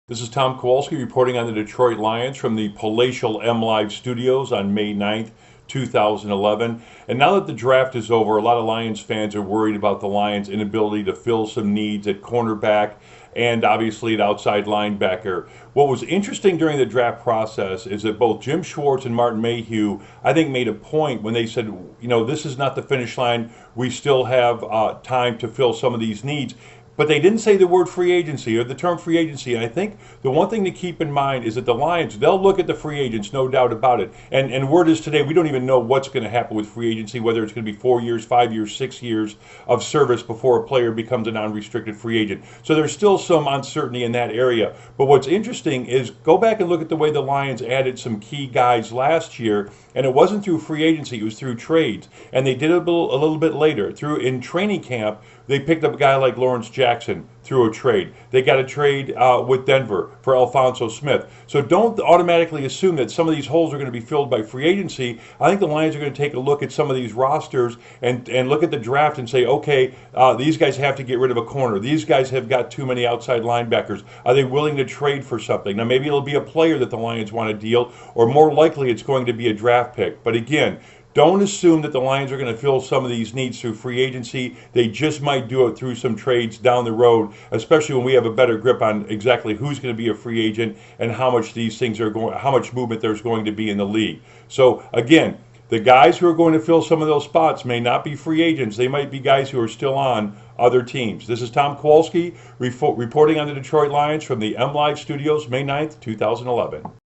This is Tom Kowalski reporting on the Detroit Lions from the Palatial M Live Studios on May 9th, 2011. And now that the draft is over, a lot of Lions fans are worried about the Lions' inability to fill some needs at cornerback and obviously at outside linebacker. What was interesting during the draft process is that both Jim Schwartz and Martin Mayhew, I think, made a point when they said, this is not the finish line. We still have time to fill some of these needs. But they didn't say the word free agency or the term free agency. And I think the one thing to keep in mind is that the Lions, they'll look at the free agents, no doubt about it. And word is today, we don't even know what's going to happen with free agency, whether it's going to be 4 years, 5 years, 6 years of service before a player becomes a non-restricted free agent. So there's still some uncertainty in that area. But what's interesting is go back and look at the way the Lions added some key guys last year. And it wasn't through free agency, it was through trades. And they did it a little bit later. In training camp, they picked up a guy like Lawrence Jackson through a trade. They got a trade with Denver for Alphonso Smith. So don't automatically assume that some of these holes are going to be filled by free agency. I think the Lions are going to take a look at some of these rosters and look at the draft and say, okay, these guys have to get rid of a corner. These guys have got too many outside linebackers. Are they willing to trade for something? Now, maybe it'll be a player that the Lions want to deal, or more likely it's going to be a draft pick. But again, don't assume that the Lions are going to fill some of these needs through free agency. They just might do it through some trades down the road, especially when we have a better grip on exactly who's going to be a free agent and how much these things are going, how much movement there's going to be in the league. So again, the guys who are going to fill some of those spots may not be free agents. They might be guys who are still on other teams. This is Tom Kowalski reporting on the Detroit Lions from the M Live Studios, May 9th, 2011.